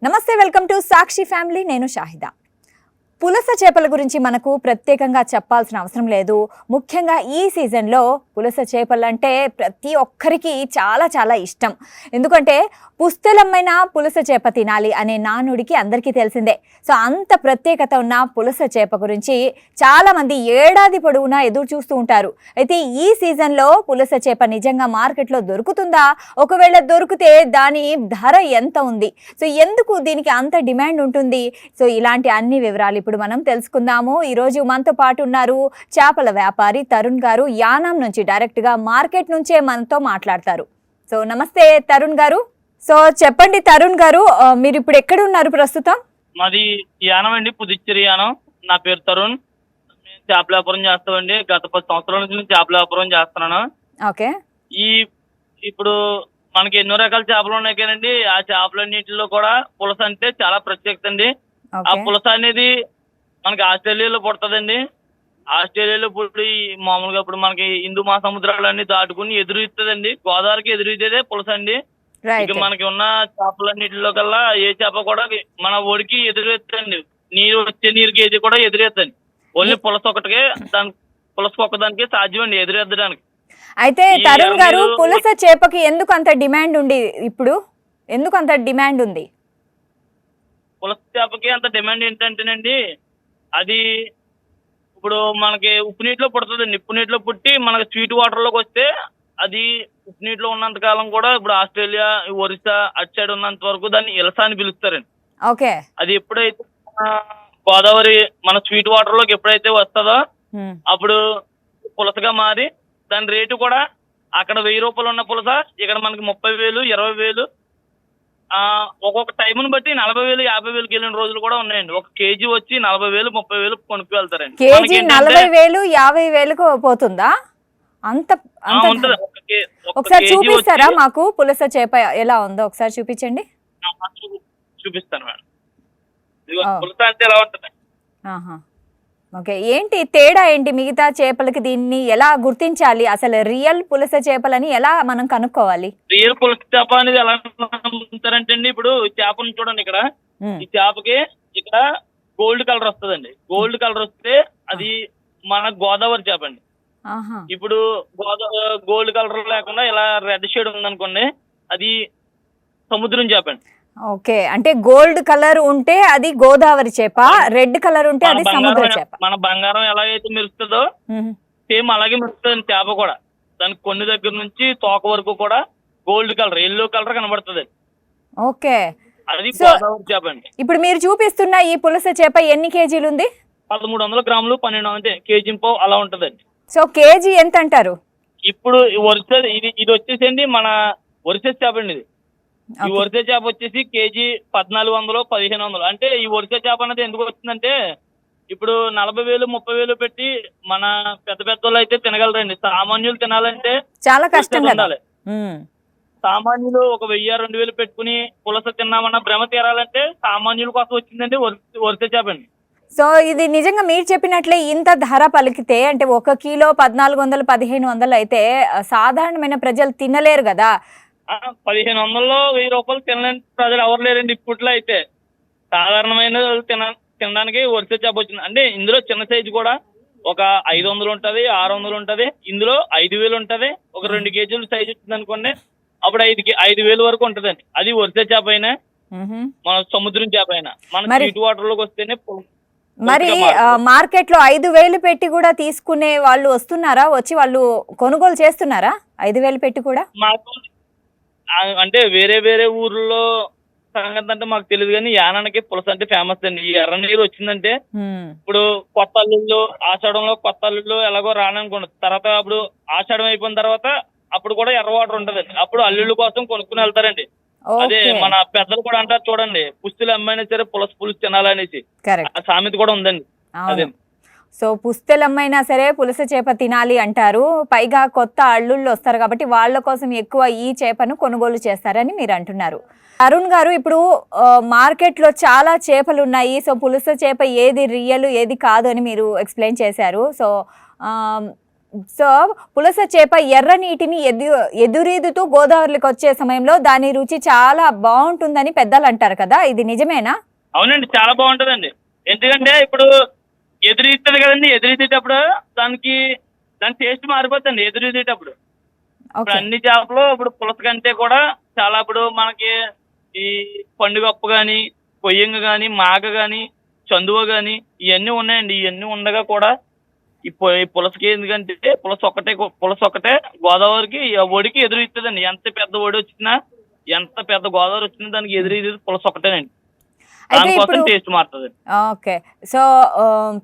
నమస్తే, welcome to Sakshi family. నేను షాహిదా. పులస చేపల గురించి మనకు ప్రత్యేకంగా చెప్పాల్సిన అవసరం లేదు. ముఖ్యంగా ఈ సీజన్లో పులస చేపలంటే ప్రతి ఒక్కరికి చాలా చాలా ఇష్టం. ఎందుకంటే పుస్తెలమ్మైన పులస చేప తినాలి అనే నానుడికి అందరికీ తెలిసిందే. సో అంత ప్రత్యేకత ఉన్న పులస చేప గురించి చాలామంది ఏడాది పొడవునా ఎదురు చూస్తూ ఉంటారు. అయితే ఈ సీజన్లో పులస చేప నిజంగా మార్కెట్లో దొరుకుతుందా? ఒకవేళ దొరికితే దాని ధర ఎంత ఉంది? సో ఎందుకు దీనికి అంత డిమాండ్ ఉంటుంది? సో ఇలాంటి అన్ని వివరాలు ఇప్పుడు మనం తెలుసుకుందాము. ఈరోజు మనతో పాటు ఉన్నారు చేపల వ్యాపారి తరుణ్ గారు. యానాం నుంచి డైరెక్ట్గా మార్కెట్ నుంచే మనతో మాట్లాడతారు. సో నమస్తే తరుణ్ గారు. సో చెప్పండి తరుణ్ గారు, మీరు ఇప్పుడు ఎక్కడ ఉన్నారు ప్రస్తుతం? మాది యానం అండి, పుదుచ్చేరి యానం. నా పేరు తరుణ్. మేము చేపల వ్యాపారం చేస్తామండి. గత 10 సంవత్సరాల నుంచి నేను చేపల వ్యాపారం చేస్తున్నాను. ఓకే. ఇప్పుడు మనకి ఎన్నో రకాల చేపలు ఉన్నాయి కదండి. ఆ చేపలన్నింటిలో కూడా పులస అంటే చాలా ప్రత్యేకత అండి. ఆ పులస అనేది మనకి ఆస్ట్రేలియాలో పుడుతుందండి. ఆస్ట్రేలియాలో పుట్టి మామూలుగా ఇప్పుడు మనకి హిందూ మహాసముద్రాలన్నీ దాటుకుని ఎదురుతుందండి. గోదావరికి ఎదురుదేదే పులస అండి. ఇక మనకి ఉన్న చేపలన్నిటిలో కల్లా ఏ చేప కూడా మన ఒడికి ఎదురెత్తండి. నీరు వచ్చే నీరుకి ఏది కూడా ఎదురెత్తండి. ఓన్లీ పులస ఒకటికే, దాని పులస ఒక్కదానికి సాధ్యమండి ఎదురెత్తడానికి. అయితే తరుణ్ గారు, పులస చేపకి ఎందుకు అంత డిమాండ్ ఉంది? ఇప్పుడు ఎందుకు అంత డిమాండ్ ఉంది? పులస చేపకి అంత డిమాండ్ ఏంటంటేనండి, అది ఇప్పుడు మనకి ఉప్పు నీటిలో పుడుతుందండి. ఉప్పు నీటిలో పుట్టి మనకి స్వీట్ వాటర్లోకి వస్తే అది ఉప్పు నీటిలో ఉన్నంత కాలం కూడా ఇప్పుడు ఆస్ట్రేలియా, ఒరిస్సా అటు సైడ్ ఉన్నంత వరకు దాన్ని ఇలస అని పిలుస్తారండి. ఓకే. అది ఎప్పుడైతే గోదావరి మన స్వీట్ వాటర్ లోకి ఎప్పుడైతే వస్తుందో అప్పుడు పులసగా మారి దాని రేటు కూడా అక్కడ 1000 రూపాయలు ఉన్న పులస ఇక్కడ మనకి 30,000, 20,000, ఒక్కొక్క టైంను బట్టి 40,000, 50,000 వెళ్ళిన రోజులు కూడా ఉన్నాయండి. ఒక కేజీ వచ్చి 40,000, 30,000 కొనుక్కు వెళ్తారండి. కేజీ 40,000, 50,000 పోతుందా? అంత ఒకసారి చూపిస్తారా మాకు? పులస చేప ఎలా ఉందో ఒకసారి చూపించండి. చూపిస్తాను మేడం. పులస అంటే ఎలా ఉంటుంది? ఓకే. ఏంటి తేడా ఏంటి మిగతా చేపలకి? దీన్ని ఎలా గుర్తించాలి? అసలు రియల్ పులస చేపలని ఎలా మనం కనుక్కోవాలి? రియల్ పులస చేప అనేది ఎలా అమ్ముతారంటే అండి, ఇప్పుడు చేపను చూడండి. ఇక్కడ ఈ చేపకి ఇక్కడ గోల్డ్ కలర్ వస్తుందండి. గోల్డ్ కలర్ వస్తే అది మన గోదావరి చేప అండి. ఇప్పుడు గోల్డ్ కలర్ లేకుండా ఇలా రెడ్ షేడ్ ఉందనుకోండి, అది సముద్రం చేప అండి. ఓకే. అంటే గోల్డ్ కలర్ ఉంటే అది గోదావరి చేప, రెడ్ కలర్ ఉంటే అది సముద్ర చేప. మన బంగారం ఎలాగైతే మెరుస్తుందో సేమ్ అలాగే మెరుస్తుంది చేప కూడా. దానికి కొన్ని దగ్గర నుంచి తోక వరకు కూడా గోల్డ్ కలర్, ఎల్లో కలర్ కనబడుతుంది. ఓకే. అది గోదావరి చేప అండి. ఇప్పుడు మీరు చూపిస్తున్న ఈ పులస చేప ఎన్ని కేజీలు ఉంది? 1300 గ్రాములు, 1200 కేజీ పావు అలా ఉంటదండి. సో కేజీ ఎంత అంటారు? ఇప్పుడు ఇది వచ్చేసండి మన ఒరిస్సా చేప అండి. ఇది ఈ ఒరిస్సా చేప వచ్చేసి కేజీ 1400, 1500. అంటే ఈ ఒరిస్సా చేప అనేది ఎందుకు వచ్చిందంటే, ఇప్పుడు 40,000, 30,000 పెట్టి మన పెద్ద పెద్ద వాళ్ళు అయితే తినగలరండి. సామాన్యులు తినాలంటే చాలా కష్టం ఉండాలి. సామాన్యులు ఒక 1000, 2000 పెట్టుకుని పులస తిన్నామన్న భ్రమ తీరాలంటే సామాన్యుల కోసం వచ్చిందండి ఒరిస్సా చేప అండి. సో ఇది నిజంగా మీరు చెప్పినట్లే ఇంత ధర పలికితే, అంటే 1 కిలో 1400, 1500 అయితే సాధారణమైన ప్రజలు తినలేరు కదా. 1500లో 1000 రూపాయలు తినలేని ప్రజలు ఎవరు లేరండి ఇప్పట్లో. అయితే సాధారణమైన తినడానికి ఒరిస్సా చేప వచ్చింది. అంటే ఇందులో చిన్న సైజు కూడా ఒక 500 ఉంటది, 600 ఉంటది. ఇందులో 5,000 ఉంటది. ఒక 2 కేజీలు సైజు వచ్చింది అనుకోండి, అప్పుడు 5,000 వరకు ఉంటదండి. అది ఒరిస్సా చేప అయినా మన సముద్రం చేప అయినా మన స్వీట్ వాటర్ లోకి వస్తేనే. మరి మార్కెట్ లో 5,000 పెట్టి కూడా తీసుకునే వాళ్ళు వస్తున్నారా? వచ్చి వాళ్ళు కొనుగోలు చేస్తున్నారా 5,000 పెట్టి కూడా? మాకు అంటే వేరే వేరే ఊర్లో సంగతి అంటే మాకు తెలియదు, కానీ యానానికి పులస అంటే ఫేమస్ అండి. ఈ ఎర్ర నీరు వచ్చిందంటే ఇప్పుడు కొత్త అల్లుళ్ళు, ఆషాఢంలో కొత్త అల్లుళ్ళు ఎలాగో రాననుకోండి, తర్వాత అప్పుడు ఆషాఢం అయిపోయిన తర్వాత అప్పుడు కూడా ఎర్ర వాటర్ ఉంటదండి. అప్పుడు అల్లుళ్ళ కోసం కొనుక్కుని వెళ్తారండి. అదే మన పెద్దలు కూడా అంటారు చూడండి, పుస్తులు అమ్మైనా సరే పులుసు తినాలనేసి ఆ సామెత కూడా ఉందండి. అదే. సో పుస్తెలమ్మైనా సరే పులస చేప తినాలి అంటారు. పైగా కొత్త అల్లుళ్ళు వస్తారు కాబట్టి వాళ్ళ కోసం ఎక్కువ ఈ చేపను కొనుగోలు చేస్తారని మీరు అంటున్నారు. అరుణ్ గారు, ఇప్పుడు మార్కెట్లో చాలా చేపలు ఉన్నాయి. సో పులస చేప ఏది రియల్ ఏది కాదు అని మీరు ఎక్స్ప్లెయిన్ చేశారు. సో సో పులస చేప ఎర్ర నీటిని ఎదురీదుతూ గోదావరిలోకి వచ్చే సమయంలో దాని రుచి చాలా బాగుంటుందని పెద్దలు అంటారు కదా, ఇది నిజమేనా? అవునండి, చాలా బాగుంటదండి. ఎందుకంటే ఇప్పుడు ఎదురీతుంది కదండి, ఎదురీతేటప్పుడు దాని టేస్ట్ మారిపోతుంది ఎదురీతేటప్పుడు. ఇప్పుడు ఓకే. అన్ని చేపలు ఇప్పుడు పులస కంటే కూడా చాలా ఇప్పుడు మనకి ఈ పండుగప్పు కానీ, కొయ్యంగ కానీ, మాగ కానీ, చందువ కానీ ఇవన్నీ ఉన్నాయండి. ఇవన్నీ ఉండగా కూడా ఈ పులసకి ఎందుకంటే పులస ఒక్కటే గోదావరికి ఒడికి ఎదురు ఇస్తుందండి. ఎంత పెద్ద ఒడి వచ్చినా, ఎంత పెద్ద గోదావరి వచ్చినా దానికి ఎదురు ఇది పులస ఒక్కటేనండి. అయితే ఇప్పుడు దానికోసం టేస్ట్ మారుతుంది. ఓకే. సో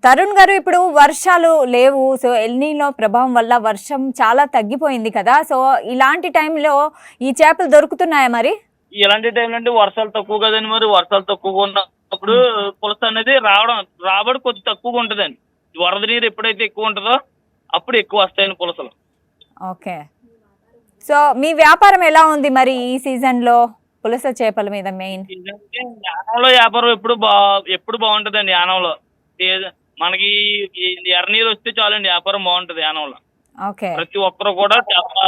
తరుణ్ గారు, ఇప్పుడు వర్షాలు లేవు, సో ఎల్‌నినో ప్రభావం వల్ల వర్షం చాలా తగ్గిపోయింది కదా, సో ఇలాంటి టైంలో ఈ చేపలు దొరుకుతున్నాయా మరి? ఇలాంటి టైంలో అంటే వర్షాలు తక్కువ కదండి, మరి వర్షాలు తక్కువగా ఉన్నప్పుడు పులస అనేది రాబడి కొద్ది తక్కువగా ఉంటుందండి. వరద నీరు ఎప్పుడైతే ఎక్కువ ఉంటుందో అప్పుడు ఎక్కువ వస్తాయండి పులసలు. ఓకే. సో మీ వ్యాపారం ఎలా ఉంది మరి ఈ సీజన్లో పులస చేపల మీద మెయిన్? ఏంటంటే యానంలో వ్యాపారం ఎప్పుడు బాగుంటుందండి. యానంలో మనకి ఈ ఎర్ర నీరు వస్తే చాలండి, వ్యాపారం బాగుంటుంది యానంలో. ఓకే. ప్రతి ఒక్కరు కూడా చాలా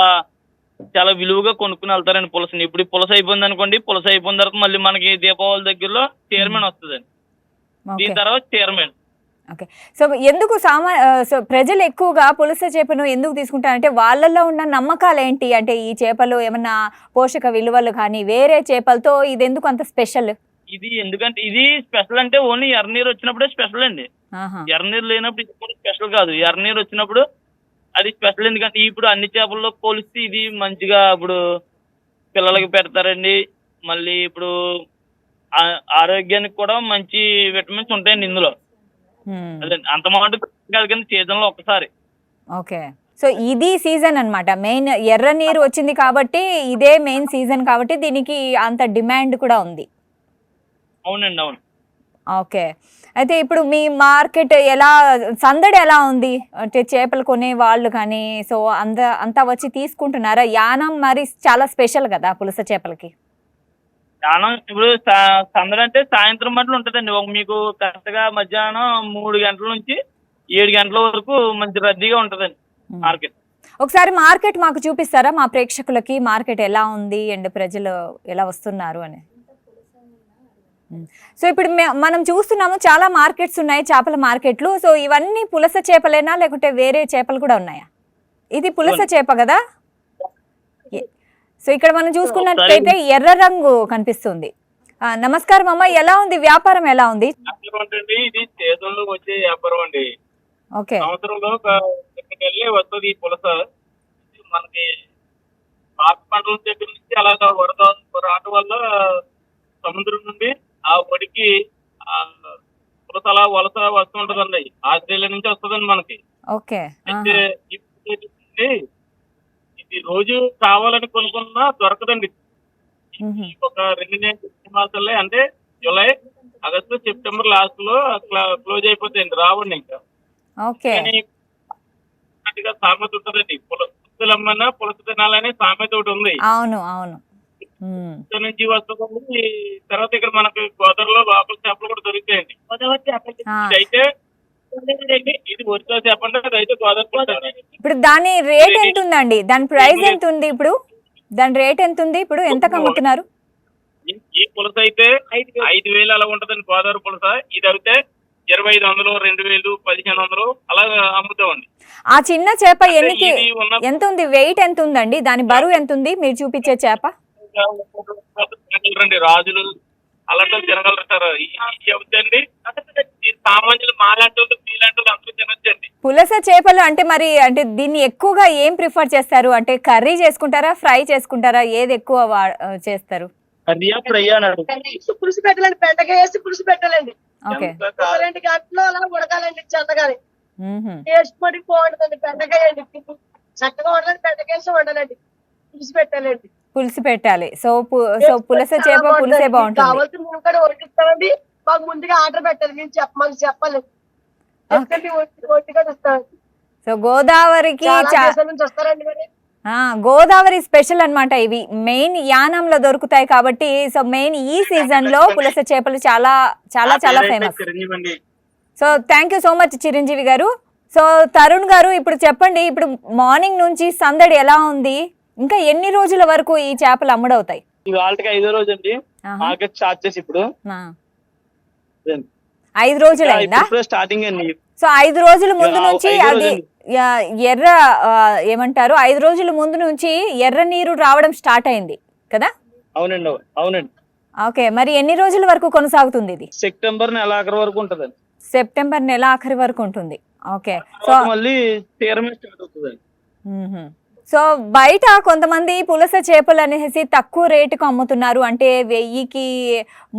చాలా విలువగా కొనుక్కుని వెళ్తారండి పులసని. ఇప్పుడు ఈ పులస అయిపోయింది అనుకోండి, పులస అయిపోయిన తర్వాత మళ్ళీ మనకి దీపావళి దగ్గరలో చీరమేన్ వస్తుందండి. దీని ఓకే. తర్వాత చీరమేన్. ఓకే. సో ఎందుకు సో ప్రజలు ఎక్కువగా పులస చేపను ఎందుకు తీసుకుంటారంటే వాళ్ళల్లో ఉన్న నమ్మకాలు ఏంటి? అంటే ఈ చేపలు ఏమన్నా పోషక విలువలు కానీ వేరే చేపలతో ఇది ఎందుకు అంత స్పెషల్? ఎందుకంటే ఇది స్పెషల్ అంటే ఓన్లీ ఎర్ర నీరు వచ్చినప్పుడే స్పెషల్ అండి. ఆహా. ఎర్ర నీరు లేనప్పుడు ఇది కూడా స్పెషల్ కాదు. ఎర్ర నీరు వచ్చినప్పుడు అది స్పెషల్. ఎందుకంటే ఇప్పుడు అన్ని చేపల్లో పోలిస్తే ఇది మంచిగా ఇప్పుడు పిల్లలకి పెడతారండి. మళ్ళీ ఇప్పుడు ఆరోగ్యానికి కూడా మంచి విటమిన్స్ ఉంటాయండి ఇందులో. అదే అంత మాట కాదు కానీ సీజన్ లో ఒక్కసారి. ఓకే. సో ఇది సీజన్ అన్నమాట. మెయిన్ ఎర్ర నీరు వచ్చింది కాబట్టి ఇదే మెయిన్ సీజన్ కాబట్టి దీనికి అంత డిమాండ్ కూడా ఉంది. అవునండి, అవును. ఓకే. అయితే ఇప్పుడు మీ మార్కెట్ సందడి ఎలా ఉంది? అంటే చేపలు కొనే వాళ్ళు కానీ సో అంతా వచ్చి తీసుకుంటున్నారా? యానం మరి చాలా స్పెషల్ కదా పులస చేపలకి. యానం ఇప్పుడు సందడి అంటే సాయంత్రం మట్లు ఉంటుందండి. మీకు కరెక్ట్ గా మధ్యాహ్నం 3 గంటల నుంచి 7 గంటల వరకు మంచి రద్దీగా ఉంటుందండి మార్కెట్. ఒకసారి మార్కెట్ మాకు చూపిస్తారా? మా ప్రేక్షకులకి మార్కెట్ ఎలా ఉంది అండ్ ప్రజలు ఎలా వస్తున్నారు అని. సో ఇప్పుడు మనం చూస్తున్నాము చాలా మార్కెట్స్ ఉన్నాయి, చేపల మార్కెట్లు. సో ఇవన్నీ పులస చేపలేనా లేకుంటే వేరే చేపలు కూడా ఉన్నాయా? ఇది పులస చేప కదా. సో ఇక్కడ మనం చూసుకున్నట్లయితే ఎర్ర రంగు కనిపిస్తుంది. నమస్కారం అమ్మ, ఎలా ఉంది వ్యాపారం? ఎలా ఉంది? ఇది సీజన్ లో వచ్చే వ్యాపారం అండి. ఓకే. సంవత్సరంలో వస్తుంది ఈ పులస. మనకి పంటల దగ్గర నుంచి అలాగా వరద రావడం వల్ల సముద్రం నుండి ఆ ఒడికి పులస అలా వలస వస్తుంటదండి. ఆస్ట్రేలియా నుంచి వస్తుందండి మనకి. ఓకే. అయితే ఇది రోజు కావాలని కొనుక్కున్నా దొరకదండి. ఒక 2 మాసాలే అంటే జూలై, ఆగస్టు, సెప్టెంబర్ లాస్ట్ లో క్లోజ్ అయిపోతాయండి, రావండి ఇంకా. ఓకే. సామెత ఉంటదండి, పులసలమ్మన్నా పులస తినాలనే సామెత ఒకటి ఉంది. అవును, అవును. నుంచి వస్తుంది. తర్వాత ఇక్కడ మనకి గోదావరిలో లోపల చేపలు కూడా దొరుకుతాయండి. అయితే ఇది ఒరిజినల్ చేప అంటే అదైతే గోదావరి. ఇప్పుడు దాని రేట్ ఎంత ఉందండి? దాని ప్రైస్ ఎంత ఉంది ఇప్పుడు? దాని రేట్ ఎంత ఉంది ఇప్పుడు? ఎంత అమ్ముతున్నారు? ఈ పులస అయితే 5,000 అలా ఉంటదండి గోదావరి పులస. ఇది అయితే 2,500, 2,000, 1,500 అలా అమ్ముతామండి. ఆ చిన్న చేప ఎంత ఉంది? వెయిట్ ఎంత ఉందండి? దాని బరువు ఎంత ఉంది మీరు చూపించే చేప? రాజులు అలాంటి తినగలరు సార్. అవుతండి సామాన్యులు మాలాంటి మీలాంటి అందరూ తినొచ్చండి. పులస చేపలు అంటే మరి అంటే దీన్ని ఎక్కువగా ఏం ప్రిఫర్ చేస్తారు? అంటే కర్రీ చేసుకుంటారా, ఫ్రై చేసుకుంటారా? ఏది ఎక్కువ చేస్తారు? కర్రీయా, ఫ్రై అన్నాడు. పులుసు పెట్టాలండి, బెండకాయ వేసి పులుసు పెట్టాలండి. ఓకే. 2 గంటలు అలా ఉడకాలండి చల్లగాని. టేస్ట్ పడి బాగుంటుందండి. బెండకాయ అండి చక్కగా ఉండాలి, బెండకాయ వేసి వండాలండి, పులుసు పెట్టాలండి. పులుసు పెట్టాలి. సో పులస చేప పులుసే బాగుంటుంది. కావాల్సిన మేము కూడా వడ్డిస్తామండి. మాకు ముందుగా ఆర్డర్ పెట్టాలి, మేము మాకు చెప్పాలి. సో గోదావరికి నుంచి వస్తారండి మరి. గోదావరి స్పెషల్ అన్నమాట. ఇవి మెయిన్ యానంలో దొరుకుతాయి కాబట్టి సో మెయిన్ ఈ సీజన్ లో పులస చేపలు చాలా చాలా చాలా famous. So thank you so much Chiranjeevi గారు. సో తరుణ్ గారు ఇప్పుడు చెప్పండి, ఇప్పుడు మార్నింగ్ నుంచి సందడి ఎలా ఉంది, ఇంకా ఎన్ని రోజుల వరకు ఈ చేపలు అమ్ముడవుతాయి? ఇవాళకి 5వ రోజు అండి. మార్కెట్ స్టార్ట్ చేసి ఇప్పుడు 5 రోజులు అయిందా? స్టార్టింగ్ అండి. సో 5 రోజుల ముందు నుంచి 5 అది రోజులు. ఎర్ర ఏమంటారు, 5 రోజుల ముందు నుంచి ఎర్ర నీరు రావడం స్టార్ట్ అయింది కదా? అవునండి, అవునండి. ఓకే, మరి ఎన్ని రోజుల వరకు కొనసాగుతుంది ఇది? సెప్టెంబర్ నెల ఆఖరి వరకు ఉంటదండి. సెప్టెంబర్ నెల ఆఖరి వరకు ఉంటుంది. ఓకే, సో మళ్ళీ తీరమే స్టార్ట్ అవుతుందండి. సో బయట కొంతమంది పులస చేపలు అనేసి తక్కువ రేటుకు అమ్ముతున్నారు, అంటే 1000కి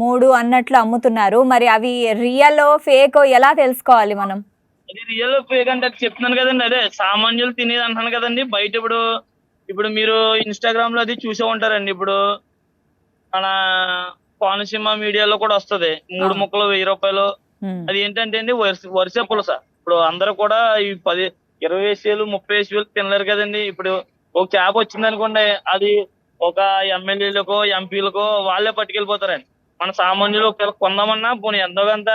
3 అన్నట్లు అమ్ముతున్నారు. మరి అవి రియల్ ఫేక్ ఎలా తెలుసుకోవాలి మనం? అది రియల్ ఫేక్ అంటే అది చెప్తున్నాను కదండి, అదే సామాన్యులు తినేది అంటున్నాను కదండి. బయట ఇప్పుడు మీరు ఇన్స్టాగ్రామ్ లో అది చూసే ఉంటారండి. ఇప్పుడు మన కోనసీమ మీడియాలో కూడా వస్తది, 3 ముక్కలు 1000 రూపాయలు. అది ఏంటంటే అండి వరుస పులస. ఇప్పుడు అందరూ కూడా ఈ 10, 20 వేలు 30 వేలు తినలేరు కదండి. ఇప్పుడు ఒక చేప వచ్చింది అనుకోండి, అది ఒక ఎమ్మెల్యేలకో ఎంపీలకో వాళ్ళే పట్టుకెళ్ళిపోతారండి. మన సామాన్యులు ఒకవేళ కొందామన్నా పోనీ ఎంతో కొంత,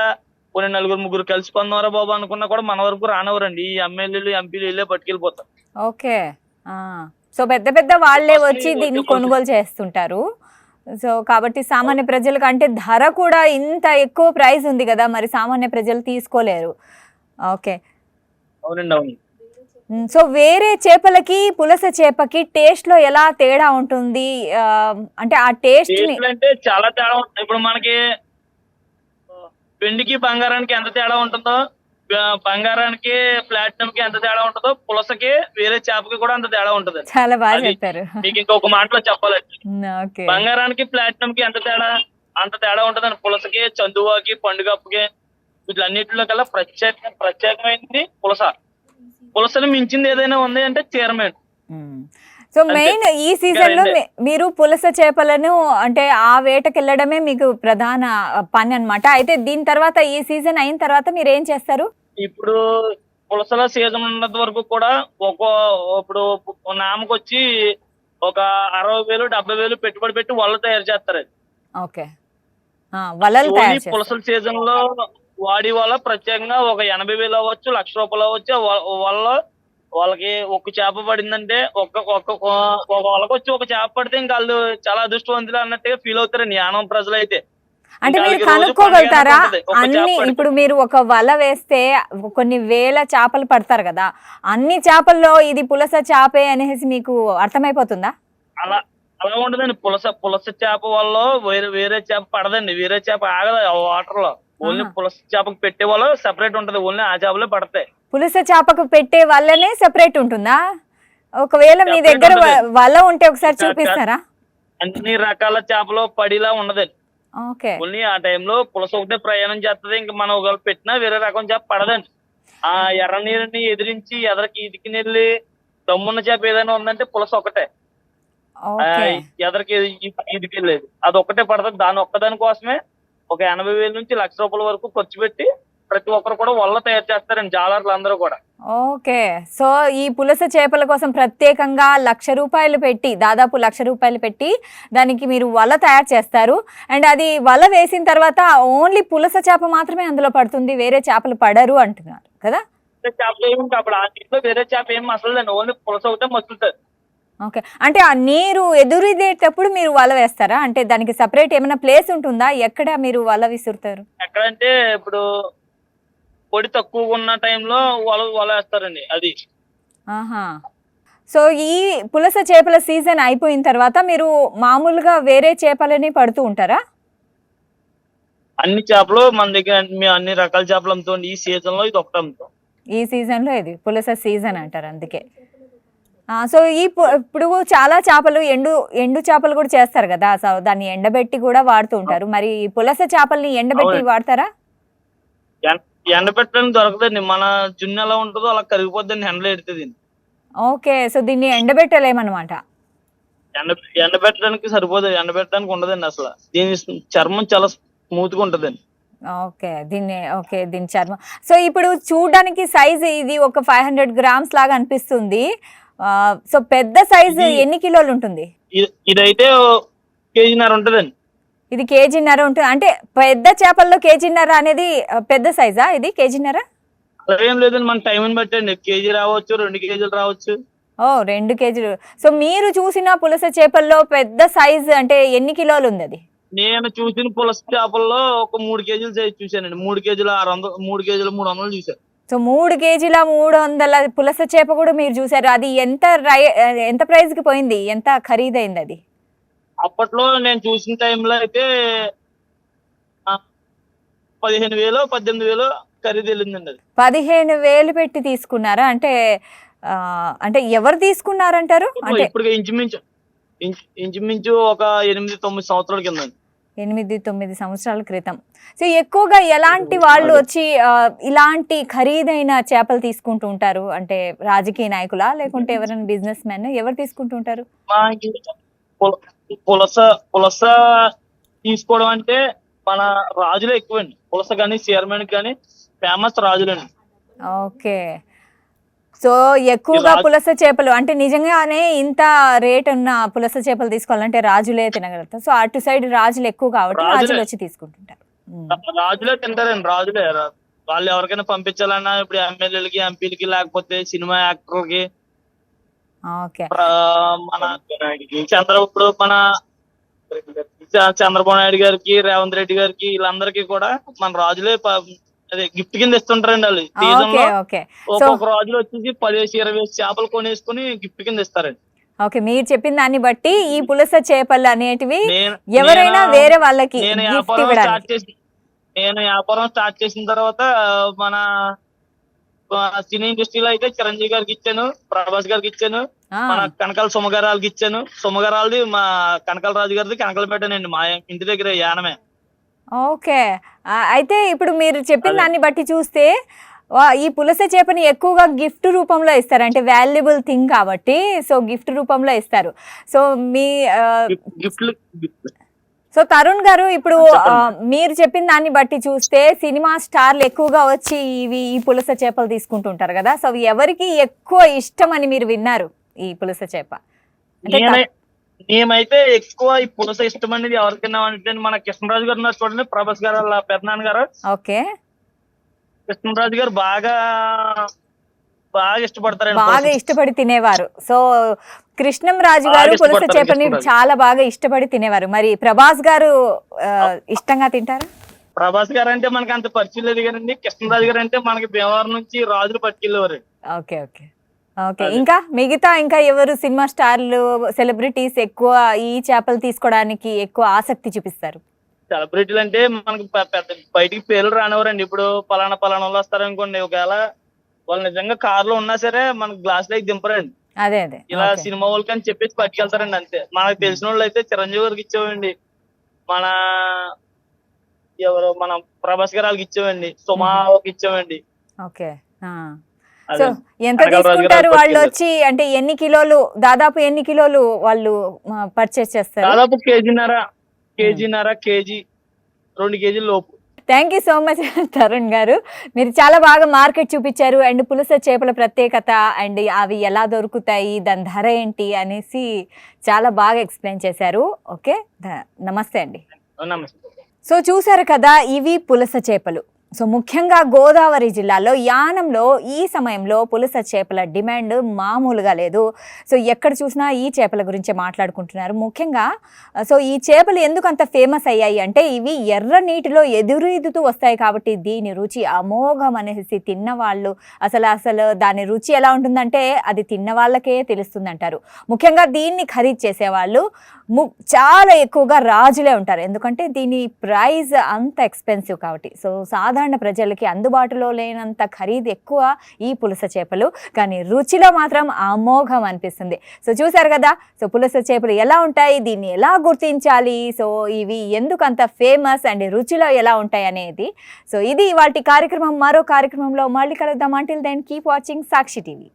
పోనీ 4 3 కలిసి కొందామరా బాబు అనుకున్నా కూడా మన వరకు రానవరండి. ఈ ఎమ్మెల్యేలు ఎంపీలు వెళ్ళే పట్టుకెళ్ళిపోతారు. ఓకే, సో పెద్ద పెద్ద వాళ్ళే వచ్చి దీన్ని కొనుగోలు చేస్తుంటారు. సో కాబట్టి సామాన్య ప్రజలకు, అంటే ధర కూడా ఇంత ఎక్కువ ప్రైస్ ఉంది కదా, మరి సామాన్య ప్రజలు తీసుకోలేరు. ఓకే, అవునండి, అవును. సో వేరే చేపలకి పులస చేపకి టేస్ట్ లో ఎలా తేడా ఉంటుంది? అంటే ఆ టేస్ట్ అంటే చాలా తేడా ఉంటుంది. ఇప్పుడు మనకి వెండికి బంగారానికి ఎంత తేడా ఉంటుందో, బంగారానికి ప్లాటినం కి ఎంత తేడా ఉంటుందో, పులసకి వేరే చేపకి కూడా అంత తేడా ఉంటుంది. చాలా బాగా చెప్పారు. మీకు ఇంకొక మాటలో చెప్పాలండి, ఓకే, బంగారానికి ప్లాటినం కి అంత తేడా ఉంటుందండి. పులసకి, చందువాకి, పండుగప్పకి, వీటిలన్నిటిలో కల్లా ప్రత్యేకమైనది పులస. పులసను మించింది ఏదైనా ఉంది అంటే చీరమేడు. సో మెయిన్ ఈ సీజన్ లో మీరు పులస చేపలను, అంటే ఆ వేటకి వెళ్ళడమే మీకు ప్రధాన పని అన్నమాట. అయితే దీని తర్వాత, ఈ సీజన్ అయిన తర్వాత మీరు ఏం చేస్తారు? ఇప్పుడు పులసల సీజన్ ఉన్నంత వరకు కూడా ఇప్పుడు నామకొచ్చి ఒక 60,000 70,000 పెట్టుబడి పెట్టి వలలు తయారు చేస్తారు. ఓకే, వలలు తయారు చేస్తారు. పులసల సీజన్ లో వాడి వల్ల ప్రత్యేకంగా ఒక 80,000 అవ్వచ్చు, 1,00,000 రూపాయలు అవ్వచ్చు. వాళ్ళకి ఒక చేప పడిందంటే ఒక వాళ్ళకి వచ్చి ఒక చేప పడితే ఇంకా వాళ్ళు చాలా అదృష్టవంతులు అన్నట్టుగా ఫీల్ అవుతారండి యానం ప్రజలు అయితే. అంటే మీరు కనుక్కోగలుగుతారా అన్ని? ఇప్పుడు మీరు ఒక వల వేస్తే కొన్ని వేల చేపలు పడతారు కదా, అన్ని చేపల్లో ఇది పులస చేపే అనేసి మీకు అర్థమైపోతుందా? అలా ఉండదండి. పులస చేప వల్ల వేరే చేప పడదండి. వేరే చేప ఆగదు వాటర్ లో. ఓన్లీ పులస చేపకు పెట్టే వాళ్ళు సెపరేట్ ఉంటది, ఓన్లీ ఆ చేపలే పడతాయి. పులస చేపకు పెట్టే వల్లనే సెపరేట్ ఉంటుందా? ఒకవేళ మీ దగ్గర వల ఉంటే ఒకసారి చూపిస్తారా? అన్ని రకాల చేపలు పడిలా ఉండదండి. ఓకే, ఓన్లీ ఆ టైంలో పులస ఒకటే ప్రయాణం చేస్తుంది. ఇంకా మనం ఒకవేళ పెట్టినా వేరే రకం చేప పడదండి. ఆ ఎర్ర నీరుని ఎదిరించి ఎదరికి ఇదికి నెల్లి దమ్మున్న చేప ఏదైనా ఉందంటే పులస ఒకటే. ఎదరికి ఇదికి వెళ్ళేది అది ఒక్కటే పడుతుంది. దాని ఒక్కదాని కోసమే ఒక 80,000 నుంచి 1,00,000 రూపాయల వరకు ఖర్చు పెట్టి ప్రతి ఒక్కరు కూడా వల్ల తయారు చేస్తారండి, జాలర్లు అందరూ కూడా. ఓకే, సో ఈ పులస చేపల కోసం ప్రత్యేకంగా 1,00,000 రూపాయలు పెట్టి, దాదాపు 1,00,000 రూపాయలు పెట్టి దానికి మీరు వల తయారు చేస్తారు. అండ్ అది వల వేసిన తర్వాత ఓన్లీ పులస చేప మాత్రమే అందులో పడుతుంది, వేరే చేపలు పడరు అంటున్నారు కదా? చేపలు ఏమి అప్పుడు ఆ నీటిలో వేరే చేప ఏమి మసలండి, ఓన్లీ పులస ఒకటే మసులుతుంది. ఓకే, అంటే ఆ నీరు ఎదురుదేటప్పుడు మీరు వల వేస్తారా? అంటే దానికి సపరేట్ ఏమైనా ప్లేస్ ఉంటుందా? ఎక్కడ మీరు వల విసురుతారు? ఎక్కడంటే ఇప్పుడు పొడి తక్కువగా ఉన్న టైంలో వల వేస్తారండి అది. సో ఈ పులస చేపల సీజన్ అయిపోయిన తర్వాత మీరు మామూలుగా వేరే చేపలని పడుతూ ఉంటారా? అన్ని చేపలు మన దగ్గర అన్ని రకాల చేపలు అమ్ముతాం. ఈ సీజన్ లో ఇది ఒకటి అమ్ముతాం. ఈ సీజన్ లో ఇది పులస సీజన్ అంటారు అందుకే. సో ఇప్పుడు చాలా చేపలు ఎండు చేపలు కూడా చేస్తారు కదా, సో దాన్ని ఎండబెట్టి కూడా వాడుతూ ఉంటారు. మరి పులస చేపల్ని ఎండబెట్టి వాడతారా? ఎండబెట్టడానికి దొరకదండి. మన జున్ను ఎలా ఉంటుందో అలా కరిగిపోద్దండి, ఎండలో ఎడుతుంది. ఓకే, సో దీన్ని ఎండబెట్టలేమన్నమాట. ఎండబెట్టడానికి సరిపోదు, ఎండబెట్టడానికి ఉండదండి అసలు. దీని చర్మం చాలా స్మూత్ గా ఉంటదండి. దీని చర్మం. సో ఇప్పుడు చూడడానికి సైజ్ ఇది ఒక 500 గ్రామ్స్ లాగా అనిపిస్తుంది. సో పెద్ద సైజు ఎన్ని కిలోలు ఉంటుంది? ఇదైతే 1.5 కేజీ ఉంటదండి. ఇది 1.5 కేజీ ఉంటుంది. అంటే పెద్ద చేపల్లో 1.5 కేజీ అనేది పెద్ద సైజా? ఇది 1.5 కేజీ? అలా ఏం లేదండి, మన టైంని బట్టి అండి. కేజీ రావచ్చు, 2 కేజీలు రావచ్చు. ఓ 2 కేజీలు. సో మీరు చూసిన పులస చేపల్లో పెద్ద సైజ్ అంటే ఎన్ని కిలోలు ఉంది అది? నేను చూసిన పులస చేపల్లో ఒక 3 కేజీల సైజ్ చూశానండి. 3 కేజీల 600, 3 కేజీల 300 చూశాను. సో 3 కేజీల 300 పులస చేప కూడా మీరు చూసారు. అది ఎంత ప్రైస్ కి పోయింది? ఎంత ఖరీదైంది అది? అప్పట్లో నేను చూసిన టైంలో అయితే 15,000, 18,000 ఖరీదు వెళ్ళిందండి అది. 15,000 పెట్టి తీసుకున్నారా? అంటే అంటే ఎవరు తీసుకున్నారంటారు? అంటే ఇప్పుడు ఇంచుమించు ఒక 8-9 సంవత్సరాల కింద. 8-9 సంవత్సరాల క్రితం. సో ఎక్కువగా ఎలాంటి వాళ్ళు వచ్చి ఇలాంటి ఖరీదైన చేపలు తీసుకుంటూ ఉంటారు? అంటే రాజకీయ నాయకులా, లేకుంటే ఎవరైనా బిజినెస్ మ్యాన్, ఎవరు తీసుకుంటూ ఉంటారు? పులస తీసుకోవడం అంటే మన రాజులే ఎక్కువండి. పులస కానీ చైర్మన్ కానీ ఫేమస్ రాజులండి. ఓకే. సో ఎక్కువగా పులస చేపలు అంటే నిజంగానే ఇంత రేట్ ఉన్న పులస చేపలు తీసుకోవాలంటే రాజులే తినగలుగుతారు. సో అటు సైడ్ రాజులు ఎక్కువ కాబట్టి రాజులు వచ్చి తీసుకుంటుంటారు. రాజులే తింటారండి, రాజులే. వాళ్ళు ఎవరికైనా పంపించాలన్నా ఇప్పుడు ఎమ్మెల్యేలకి, ఎంపీలకి, లేకపోతే సినిమా యాక్టర్లకి, మన ఇప్పుడు మన చంద్రబాబు నాయుడు గారికి, రేవంత్ రెడ్డి గారికి, వీళ్ళందరికీ కూడా మన రాజులే అదే గిఫ్ట్ కింద ఇస్తుంటారండి. వాళ్ళు సీజన్ లో ఒక్కొక్క రాజులు వచ్చేసి 10-20 చేపలు కొనేసుకుని గిఫ్ట్ కింద ఇస్తారండి. ఓకే, మీరు చెప్పిన దాన్ని బట్టి ఈ పులస చేపలు అనేటివి ఎవరైనా వేరే వాళ్ళకి నేను వ్యాపారం స్టార్ట్ చేసిన తర్వాత మన సినీ ఇండస్ట్రీలో అయితే చిరంజీవి గారికి ఇచ్చాను, ప్రభాస్ గారికి ఇచ్చాను, మన కనకాల సుమగారాలకి ఇచ్చాను. సుమగారాలది మా కనకాల రాజు గారిది కనకాల పెట్టానండి, మా ఇంటి దగ్గర యానమే. ఓకే, అయితే ఇప్పుడు మీరు చెప్పిన దాన్ని బట్టి చూస్తే ఈ పులస చేపని ఎక్కువగా గిఫ్ట్ రూపంలో ఇస్తారు, అంటే వాల్యుబుల్ థింగ్ కాబట్టి. సో గిఫ్ట్ రూపంలో ఇస్తారు. సో మీ సో తరుణ్ గారు, ఇప్పుడు మీరు చెప్పిన దాన్ని బట్టి చూస్తే సినిమా స్టార్లు ఎక్కువగా వచ్చి ఈ పులస చేపలు తీసుకుంటుంటారు కదా. సో ఎవరికి ఎక్కువ ఇష్టం అని మీరు విన్నారు ఈ పులస చేప? మేమైతే ఎక్కువ ఈ పులస ఇష్టం అనేది ఎవరికైనా అంటే మన కృష్ణరాజు గారు ఉన్నారు చూడండి, ప్రభాస్ గారు వాళ్ళ పెద్దనాన్న గారు. ఓకే, కృష్ణరాజు గారు బాగా ఇష్టపడతారు, బాగా ఇష్టపడి తినేవారు. సో కృష్ణం రాజు గారు పులస చేపని చాలా బాగా ఇష్టపడి తినేవారు. మరి ప్రభాస్ గారు ఇష్టంగా తింటారు? ప్రభాస్ గారు అంటే మనకి అంత పరిచయం లేదు కదండి. కృష్ణరాజు గారు అంటే మనకి భీమవరం నుంచి రాజులు పట్టుకెళ్ళేవారు. Okay okay okay. ఇంకా ఎవరు సినిమా స్టార్లు, సెలబ్రిటీస్ ఎక్కువ ఈ చేపలు తీసుకోవడానికి ఎక్కువ ఆసక్తి చూపిస్తారు? సెలబ్రిటీలు అంటే మనకి బయటికి పేర్లు రానివ్వరండి. ఇప్పుడు పలానా వాళ్ళు వస్తారనుకోండి, ఒకవేళ వాళ్ళు నిజంగా కార్ లో ఉన్నా సరే మనకి గ్లాస్ లైక్ దింపరండి. అదే ఇలా సినిమా వాళ్ళకి అని చెప్పేసి పట్టుకెళ్తారండి అంతే. మనకు తెలిసిన వాళ్ళు అయితే చిరంజీవి గారికి ఇచ్చామండి, మన ప్రభాస్ గారు వాళ్ళకి ఇచ్చామండి, సుమాకి ఇచ్చామండి. ఓకే. సో ఎంత తీసుకుంటారు వాళ్ళు వచ్చి? అంటే దాదాపు ఎన్ని కిలోలు వాళ్ళు పర్చేస్ చేస్తారు? దాదాపు కేజీ 2 కేజీల లోపు. Thank you so much Tarun గారు, మీరు చాలా బాగా మార్కెట్ చూపించారు. అండ్ పులస చేపల ప్రత్యేకత అండ్ అవి ఎలా దొరుకుతాయి, దాని ధర ఏంటి అనేసి చాలా బాగా ఎక్స్ప్లెయిన్ చేశారు. ఓకే, నమస్తే అండి. నమస్తే. సో చూసారు కదా, ఇవి పులస చేపలు. సో ముఖ్యంగా గోదావరి జిల్లాలో యానంలో ఈ సమయంలో పులస చేపల డిమాండ్ మామూలుగా లేదు. సో ఎక్కడ చూసినా ఈ చేపల గురించే మాట్లాడుకుంటున్నారు. ముఖ్యంగా సో ఈ చేపలు ఎందుకు అంత ఫేమస్ అయ్యాయి అంటే ఇవి ఎర్ర నీటిలో ఎదురుతూ వస్తాయి కాబట్టి దీని రుచి అమోఘం అనేసి తిన్నవాళ్ళు అసలు దాని రుచి ఎలా ఉంటుందంటే అది తిన్న వాళ్ళకే తెలుస్తుంది అంటారు. ముఖ్యంగా దీన్ని ఖరీదు చేసేవాళ్ళు చాలా ఎక్కువగా రాజులే ఉంటారు, ఎందుకంటే దీని ప్రైస్ అంత ఎక్స్పెన్సివ్ కాబట్టి. సో సాధారణ ప్రజలకి అందుబాటులో లేనంత ఖరీదు ఎక్కువ ఈ పులస చేపలు, కానీ రుచిలో మాత్రం అమోఘం అనిపిస్తుంది. సో చూసారు కదా, సో పులస చేపలు ఎలా ఉంటాయి, దీన్ని ఎలా గుర్తించాలి, సో ఇవి ఎందుకు అంత ఫేమస్ అండ్ రుచిలో ఎలా ఉంటాయి అనేది. సో ఇది ఇవాల్టి కార్యక్రమం. మరో కార్యక్రమంలో మళ్ళీ కలుద్దాం. అంటిల్ దెన్ కీప్ వాచింగ్ సాక్షి టీవీ.